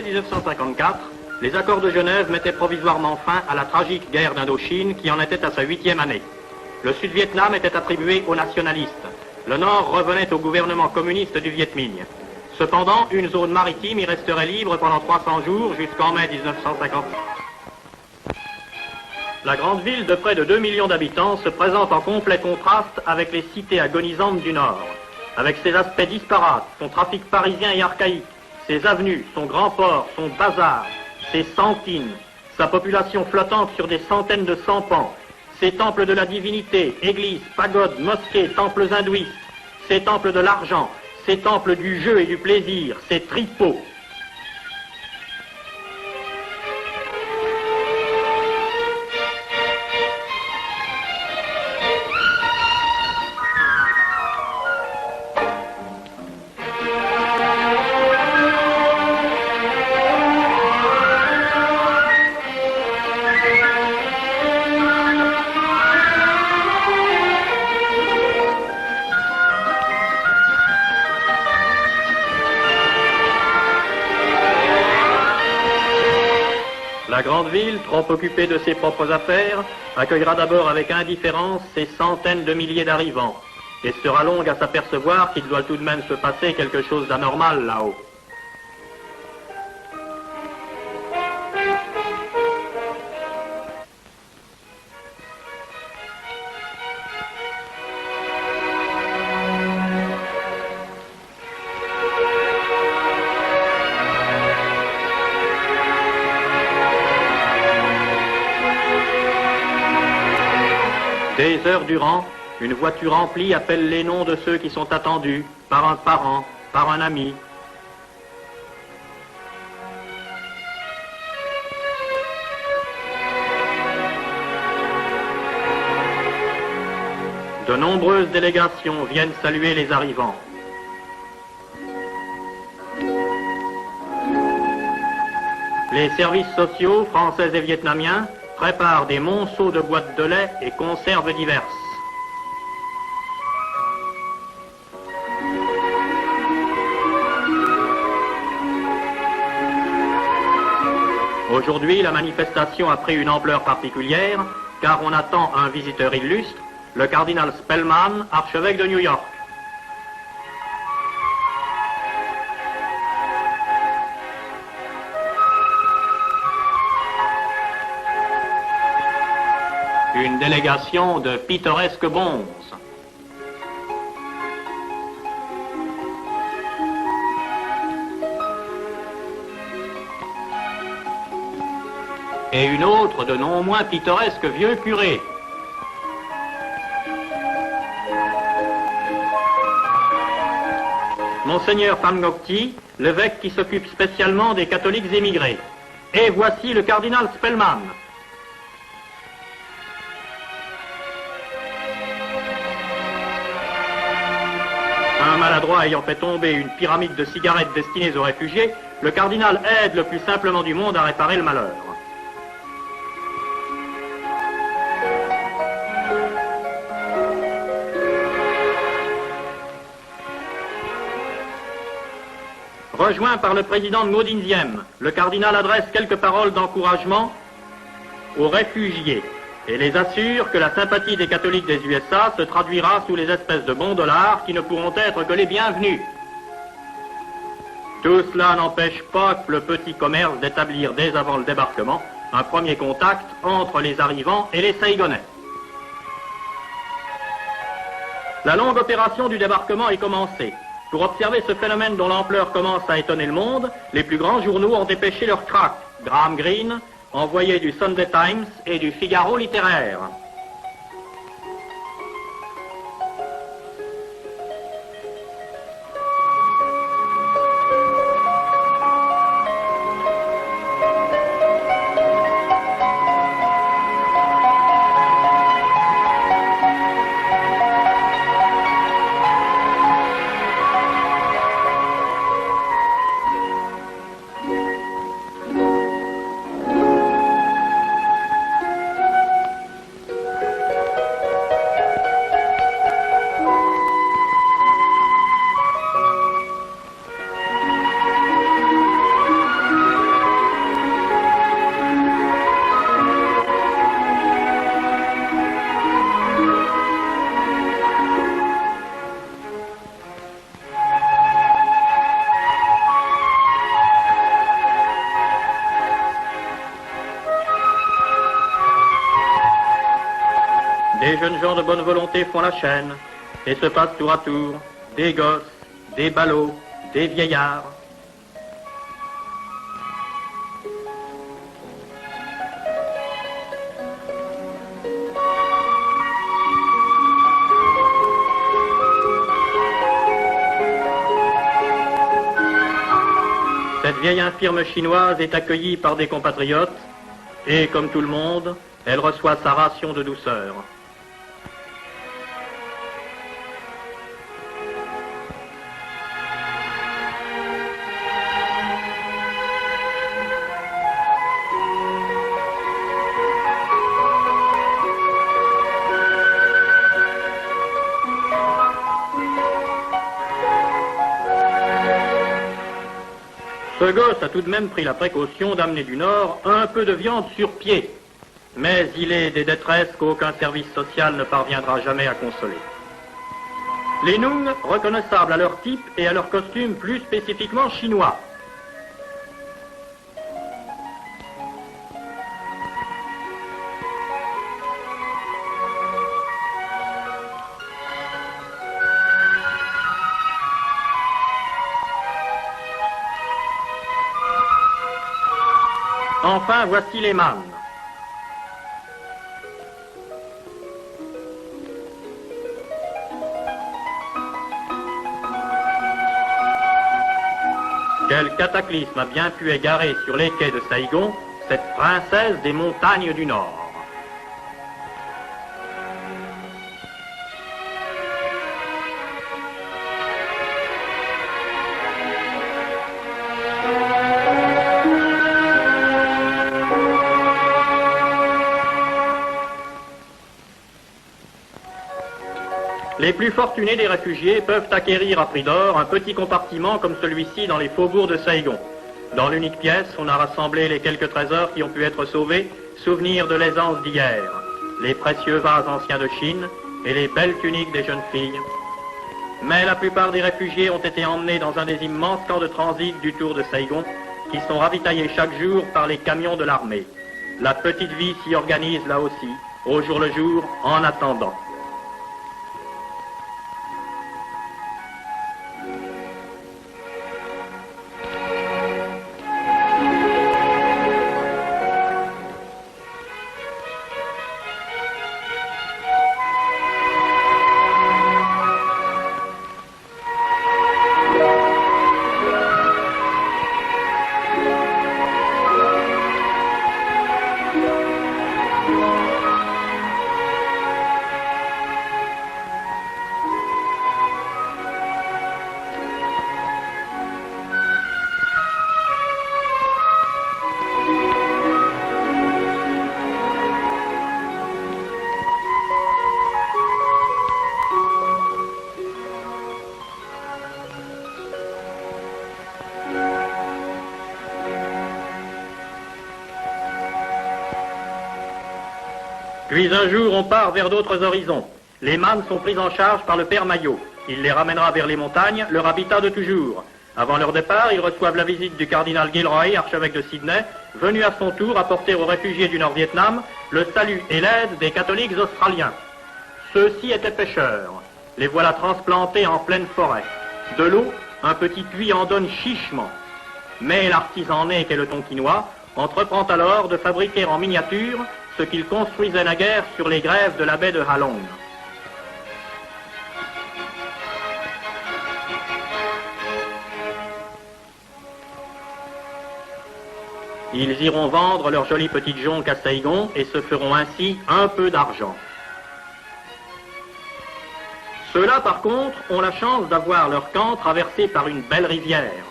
juillet 1954, les accords de Genève mettaient provisoirement fin à la tragique guerre d'Indochine qui en était à sa 8e année. Le Sud-Vietnam était attribué aux nationalistes. Le Nord revenait au gouvernement communiste du Viet Minh. Cependant, une zone maritime y resterait libre pendant 300 jours jusqu'en mai 1950. La grande ville de près de 2 millions d'habitants se présente en complet contraste avec les cités agonisantes du Nord. Avec ses aspects disparates, son trafic parisien et archaïque, ses avenues, son grand port, son bazar, ses santines, sa population flottante sur des centaines de sampans, ses temples de la divinité, églises, pagodes, mosquées, temples hindouistes, ses temples de l'argent, ses temples du jeu et du plaisir, ses tripots. La grande ville, trop occupée de ses propres affaires, accueillera d'abord avec indifférence ces centaines de milliers d'arrivants et sera longue à s'apercevoir qu'il doit tout de même se passer quelque chose d'anormal là-haut. Des heures durant, une voiture remplie appelle les noms de ceux qui sont attendus, par un parent, par un ami. De nombreuses délégations viennent saluer les arrivants. Les services sociaux, français et vietnamiens, prépare des monceaux de boîtes de lait et conserves diverses. Aujourd'hui, la manifestation a pris une ampleur particulière, car on attend un visiteur illustre, le cardinal Spellman, archevêque de New York. Une délégation de pittoresques bonzes. Et une autre de non moins pittoresques vieux curés. Monseigneur Pham Ngoc Thi, l'évêque qui s'occupe spécialement des catholiques émigrés. Et voici le cardinal Spellman. Un maladroit ayant fait tomber une pyramide de cigarettes destinées aux réfugiés, le cardinal aide le plus simplement du monde à réparer le malheur. Rejoint par le président de Ngo Dinh, le cardinal adresse quelques paroles d'encouragement aux réfugiés et les assure que la sympathie des catholiques des USA se traduira sous les espèces de bons dollars qui ne pourront être que les bienvenus. Tout cela n'empêche pas le petit commerce d'établir dès avant le débarquement un premier contact entre les arrivants et les Saïgonais. La longue opération du débarquement est commencée. Pour observer ce phénomène dont l'ampleur commence à étonner le monde, les plus grands journaux ont dépêché leur crack, Graham Greene, envoyé du Sunday Times et du Figaro littéraire. jeunes gens de bonne volonté font la chaîne et se passent tour à tour des gosses, des ballots, des vieillards. Cette vieille infirme chinoise est accueillie par des compatriotes et, comme tout le monde, elle reçoit sa ration de douceur. Ce gosse a tout de même pris la précaution d'amener du Nord un peu de viande sur pied. Mais il est des détresses qu'aucun service social ne parviendra jamais à consoler. Les Nung, reconnaissables à leur type et à leur costume plus spécifiquement chinois. Enfin, voici les Man. Quel cataclysme a bien pu égarer sur les quais de Saïgon cette princesse des montagnes du Nord. Les plus fortunés des réfugiés peuvent acquérir à prix d'or un petit compartiment comme celui-ci dans les faubourgs de Saïgon. Dans l'unique pièce, on a rassemblé les quelques trésors qui ont pu être sauvés, souvenirs de l'aisance d'hier, les précieux vases anciens de Chine et les belles tuniques des jeunes filles. Mais la plupart des réfugiés ont été emmenés dans un des immenses camps de transit du Tour de Saïgon, qui sont ravitaillés chaque jour par les camions de l'armée. La petite vie s'y organise là aussi, au jour le jour, en attendant. Puis un jour, on part vers d'autres horizons. Les Man sont pris en charge par le père Maillot. Il les ramènera vers les montagnes, leur habitat de toujours. Avant leur départ, ils reçoivent la visite du cardinal Gilroy, archevêque de Sydney, venu à son tour apporter aux réfugiés du Nord-Vietnam le salut et l'aide des catholiques australiens. Ceux-ci étaient pêcheurs. Les voilà transplantés en pleine forêt. De l'eau, un petit puits en donne chichement. Mais l'artisan né qu'est le Tonkinois entreprend alors de fabriquer en miniature ce qu'il construisait naguère sur les grèves de la baie de Halong. Ils iront vendre leurs jolies petites jonques à Saïgon et se feront ainsi un peu d'argent. Ceux-là, par contre, ont la chance d'avoir leur camp traversé par une belle rivière.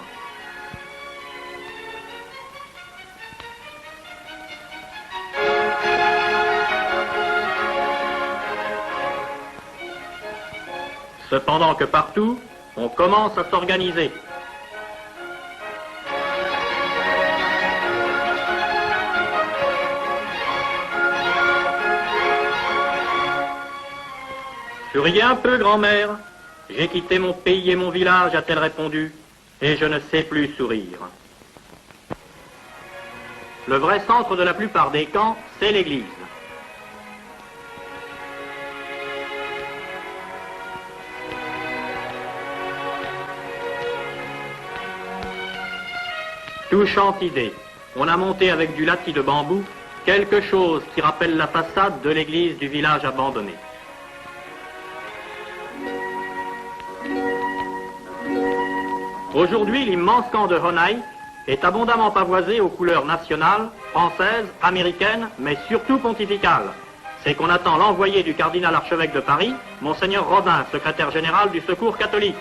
Cependant que partout, on commence à s'organiser. Souriez un peu, grand-mère. J'ai quitté mon pays et mon village, a-t-elle répondu, et je ne sais plus sourire. Le vrai centre de la plupart des camps, c'est l'église. Touchante idée. On a monté avec du latis de bambou quelque chose qui rappelle la façade de l'église du village abandonné. Aujourd'hui, l'immense camp de Honai est abondamment pavoisé aux couleurs nationales, françaises, américaines, mais surtout pontificales. C'est qu'on attend l'envoyé du cardinal archevêque de Paris, Monseigneur Rodin, secrétaire général du Secours catholique.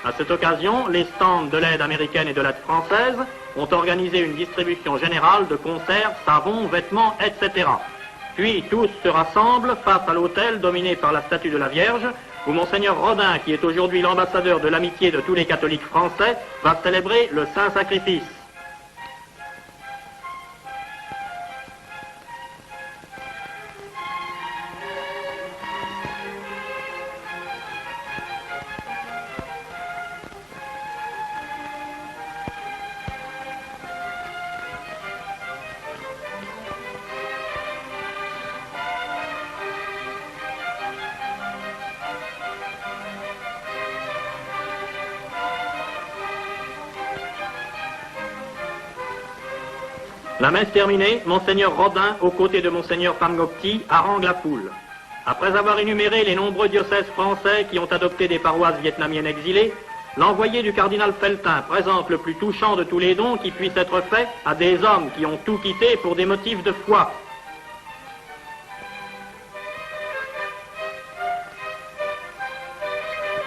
À cette occasion, les stands de l'aide américaine et de l'aide française ont organisé une distribution générale de conserves, savons, vêtements, etc. Puis tous se rassemblent face à l'autel dominé par la statue de la Vierge, où Monseigneur Rodin, qui est aujourd'hui l'ambassadeur de l'amitié de tous les catholiques français, va célébrer le Saint Sacrifice. La messe terminée, Monseigneur Rodin, aux côtés de Monseigneur Pamgokti, harangue la foule. Après avoir énuméré les nombreux diocèses français qui ont adopté des paroisses vietnamiennes exilées, l'envoyé du cardinal Feltin présente le plus touchant de tous les dons qui puissent être faits à des hommes qui ont tout quitté pour des motifs de foi.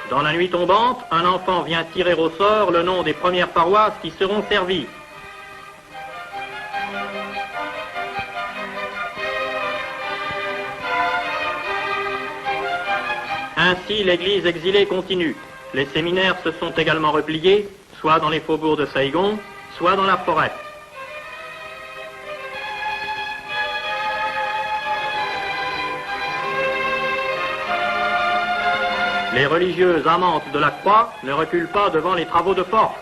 Dans la nuit tombante, un enfant vient tirer au sort le nom des premières paroisses qui seront servies. Ainsi, l'église exilée continue. Les séminaires se sont également repliés, soit dans les faubourgs de Saigon, soit dans la forêt. Les religieuses amantes de la croix ne reculent pas devant les travaux de force.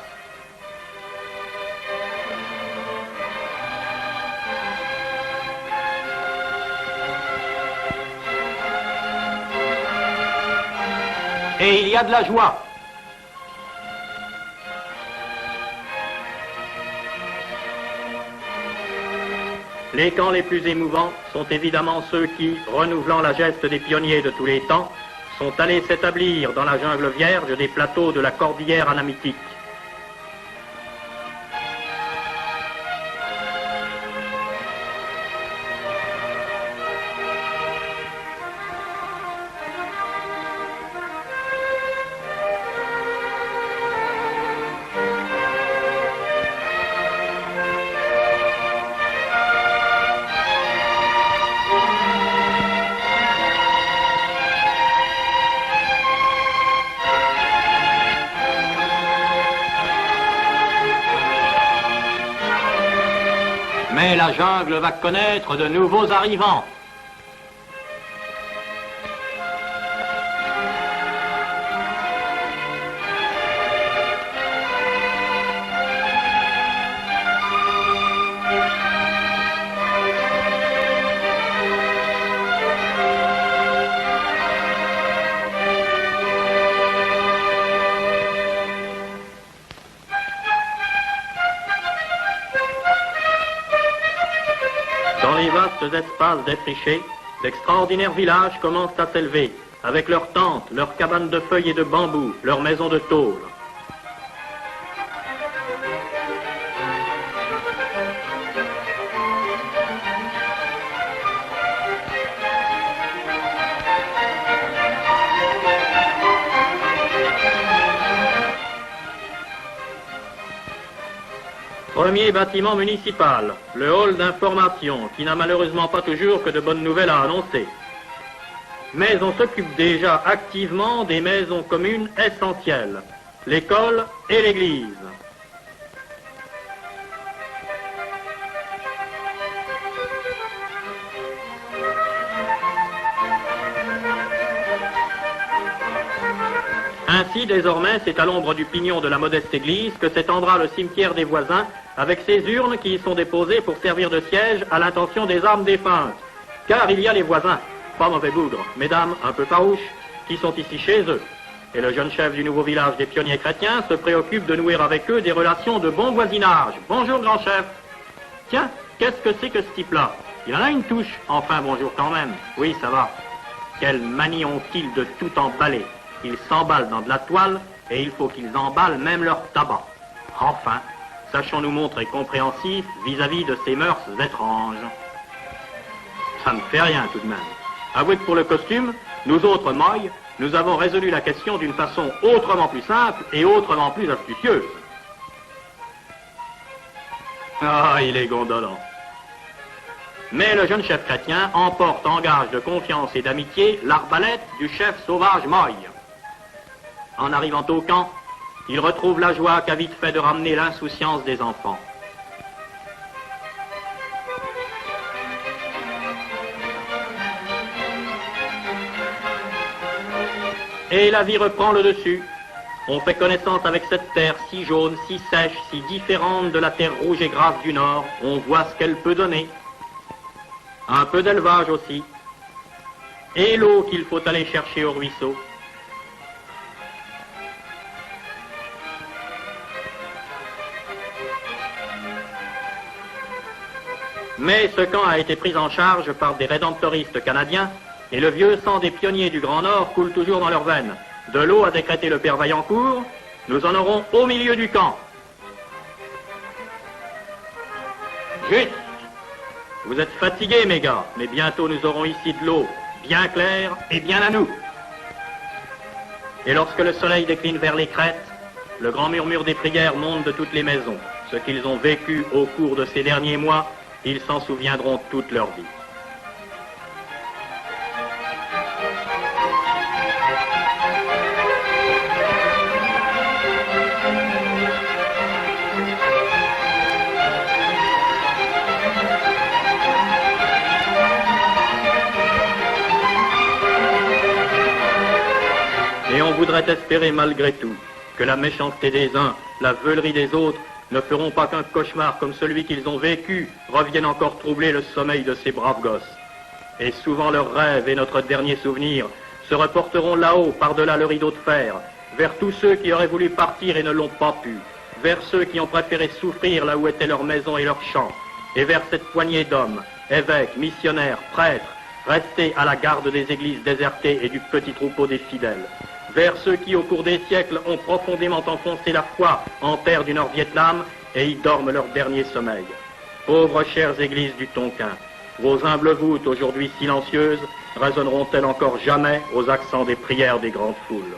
Et il y a de la joie. Les camps les plus émouvants sont évidemment ceux qui, renouvelant la geste des pionniers de tous les temps, sont allés s'établir dans la jungle vierge des plateaux de la cordillère anamitique. Mais la jungle va connaître de nouveaux arrivants. Dans les vastes espaces défrichés, d'extraordinaires villages commencent à s'élever, avec leurs tentes, leurs cabanes de feuilles et de bambou, leurs maisons de tôle. Premier bâtiment municipal, le hall d'information, qui n'a malheureusement pas toujours que de bonnes nouvelles à annoncer. Mais on s'occupe déjà activement des maisons communes essentielles, l'école et l'église. Ainsi, désormais, c'est à l'ombre du pignon de la modeste église que s'étendra le cimetière des voisins, avec ces urnes qui y sont déposées pour servir de siège à l'intention des âmes défuntes. Car il y a les voisins, pas mauvais bougres, mesdames un peu farouches, qui sont ici chez eux. et le jeune chef du nouveau village des pionniers chrétiens se préoccupe de nouer avec eux des relations de bon voisinage. Bonjour, grand chef. Tiens, qu'est-ce que c'est que ce type-là? Il en a une touche. Enfin, bonjour quand même. Oui, ça va. Quelle manie ont-ils de tout emballer? Ils s'emballent dans de la toile et il faut qu'ils emballent même leur tabac. Enfin, sachons nous montrer compréhensifs vis-à-vis de ces mœurs étranges. Ça ne fait rien tout de même. Avouez que pour le costume, nous autres moilles, nous avons résolu la question d'une façon autrement plus simple et autrement plus astucieuse. Ah, il est gondolant. Mais le jeune chef chrétien emporte en gage de confiance et d'amitié l'arbalète du chef sauvage Moy. En arrivant au camp, il retrouve la joie qu'a vite fait de ramener l'insouciance des enfants. Et la vie reprend le dessus. On fait connaissance avec cette terre si jaune, si sèche, si différente de la terre rouge et grasse du Nord. On voit ce qu'elle peut donner. Un peu d'élevage aussi. Et l'eau qu'il faut aller chercher au ruisseau. Mais ce camp a été pris en charge par des rédemptoristes canadiens et le vieux sang des pionniers du Grand Nord coule toujours dans leurs veines. De l'eau a décrété le père Vaillancourt, nous en aurons au milieu du camp. Juste. Vous êtes fatigués, mes gars, mais bientôt nous aurons ici de l'eau bien claire et bien à nous. Et lorsque le soleil décline vers les crêtes, le grand murmure des prières monte de toutes les maisons. Ce qu'ils ont vécu au cours de ces derniers mois, ils s'en souviendront toute leur vie. Et on voudrait espérer malgré tout que la méchanceté des uns, la veulerie des autres, ne feront pas qu'un cauchemar comme celui qu'ils ont vécu revienne encore troubler le sommeil de ces braves gosses. Et souvent leurs rêves et notre dernier souvenir se reporteront là-haut, par-delà le rideau de fer, vers tous ceux qui auraient voulu partir et ne l'ont pas pu, vers ceux qui ont préféré souffrir là où étaient leurs maisons et leurs champs, et vers cette poignée d'hommes, évêques, missionnaires, prêtres, restés à la garde des églises désertées et du petit troupeau des fidèles, vers ceux qui, au cours des siècles, ont profondément enfoncé la foi en terre du Nord-Vietnam et y dorment leur dernier sommeil. Pauvres chères églises du Tonkin, vos humbles voûtes, aujourd'hui silencieuses, résonneront-elles encore jamais aux accents des prières des grandes foules?